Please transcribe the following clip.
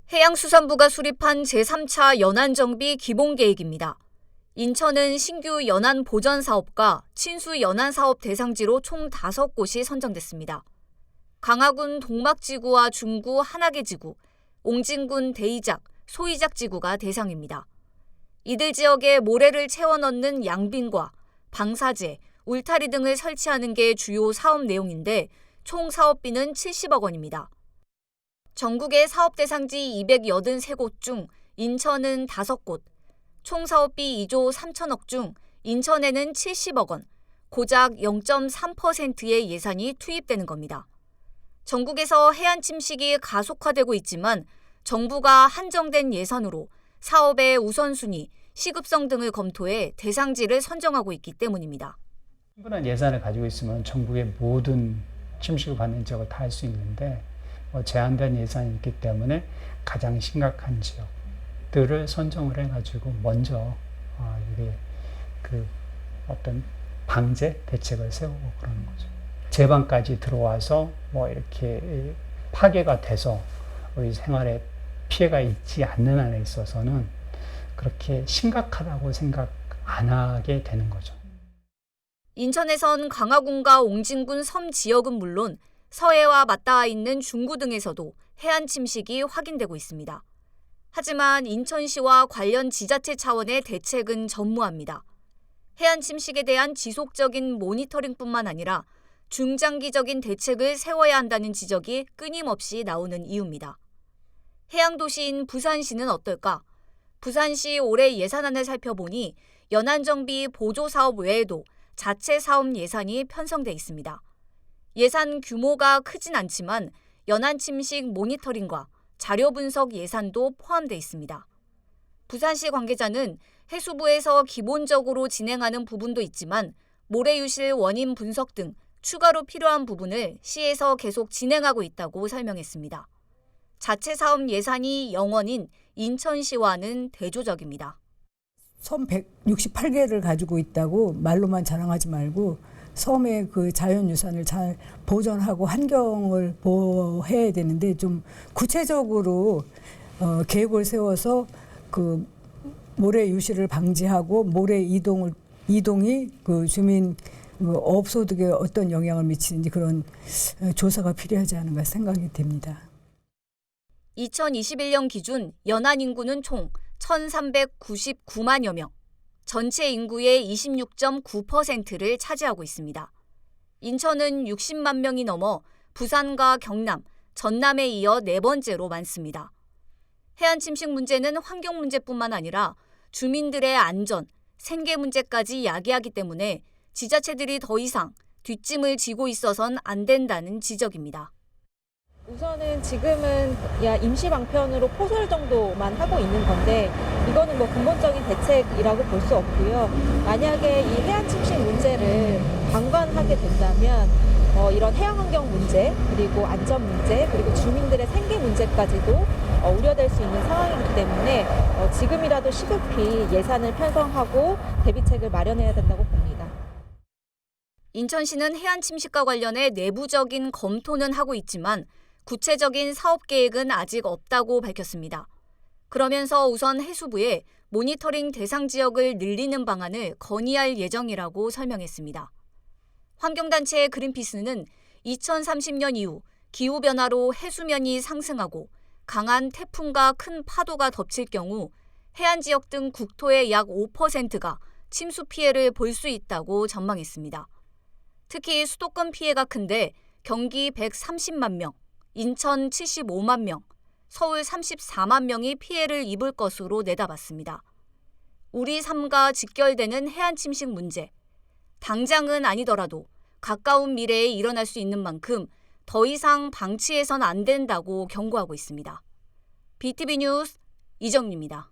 해양수산부가 수립한 제3차 연안정비 기본계획입니다. 인천은 신규 연안 보전 사업과 친수 연안 사업 대상지로 총 5곳이 선정됐습니다. 강화군 동막지구와 중구 한악의지구, 옹진군 대이작, 소이작지구가 대상입니다. 이들 지역에 모래를 채워 넣는 양빈과 방사제, 울타리 등을 설치하는 게 주요 사업 내용인데 총 사업비는 70억 원입니다. 전국의 사업 대상지 283곳 중 인천은 5곳, 총 사업비 2조 3천억 중 인천에는 70억 원, 고작 0.3%의 예산이 투입되는 겁니다. 전국에서 해안 침식이 가속화되고 있지만 정부가 한정된 예산으로 사업의 우선순위, 시급성 등을 검토해 대상지를 선정하고 있기 때문입니다. 충분한 예산을 가지고 있으면 전국의 모든 침식을 받는 지역을 다 할 수 있는데 제한된 예산이 있기 때문에 가장 심각한 지역들을 선정을 해가지고 먼저 이게 어떤 방제 대책을 세우고 그러는 거죠. 제방까지 들어와서 이렇게 파괴가 돼서 우리 생활에 피해가 있지 않는 한에 있어서는 그렇게 심각하다고 생각 안 하게 되는 거죠. 인천에선 강화군과 옹진군 섬 지역은 물론 서해와 맞닿아 있는 중구 등에서도 해안 침식이 확인되고 있습니다. 하지만 인천시와 관련 지자체 차원의 대책은 전무합니다. 해안 침식에 대한 지속적인 모니터링뿐만 아니라 중장기적인 대책을 세워야 한다는 지적이 끊임없이 나오는 이유입니다. 해양도시인 부산시는 어떨까? 부산시 올해 예산안을 살펴보니 연안정비 보조사업 외에도 자체 사업 예산이 편성돼 있습니다. 예산 규모가 크진 않지만 연안 침식 모니터링과 자료 분석 예산도 포함돼 있습니다. 부산시 관계자는 해수부에서 기본적으로 진행하는 부분도 있지만 모래 유실 원인 분석 등 추가로 필요한 부분을 시에서 계속 진행하고 있다고 설명했습니다. 자체 사업 예산이 0원인 인천시와는 대조적입니다. 섬 168개를 가지고 있다고 말로만 자랑하지 말고 섬의 그 자연유산을 잘 보존하고 환경을 보호해야 되는데 좀 구체적으로 계획을 세워서 그 모래 유실을 방지하고 모래 이동이 그 주민 업소득에 어떤 영향을 미치는지 그런 조사가 필요하지 않은가 생각이 됩니다. 2021년 기준 연안 인구는 총 1,399만여 명, 전체 인구의 26.9%를 차지하고 있습니다. 인천은 60만 명이 넘어 부산과 경남, 전남에 이어 4번째로 많습니다. 해안 침식 문제는 환경 문제뿐만 아니라 주민들의 안전, 생계 문제까지 야기하기 때문에 지자체들이 더 이상 뒷짐을 지고 있어선 안 된다는 지적입니다. 우선은 지금은 임시 방편으로 포설 정도만 하고 있는 건데 이거는 근본적인 대책이라고 볼 수 없고요. 만약에 이 해안 침식 문제를 방관하게 된다면 이런 해양 환경 문제, 그리고 안전 문제, 그리고 주민들의 생계 문제까지도 우려될 수 있는 상황이기 때문에 지금이라도 시급히 예산을 편성하고 대비책을 마련해야 된다고 봅니다. 인천시는 해안 침식과 관련해 내부적인 검토는 하고 있지만 구체적인 사업 계획은 아직 없다고 밝혔습니다. 그러면서 우선 해수부에 모니터링 대상 지역을 늘리는 방안을 건의할 예정이라고 설명했습니다. 환경단체 그린피스는 2030년 이후 기후변화로 해수면이 상승하고 강한 태풍과 큰 파도가 덮칠 경우 해안 지역 등 국토의 약 5%가 침수 피해를 볼 수 있다고 전망했습니다. 특히 수도권 피해가 큰데 경기 130만 명, 인천 75만 명, 서울 34만 명이 피해를 입을 것으로 내다봤습니다. 우리 삶과 직결되는 해안 침식 문제, 당장은 아니더라도 가까운 미래에 일어날 수 있는 만큼 더 이상 방치해선 안 된다고 경고하고 있습니다. BTV 뉴스 이정리입니다.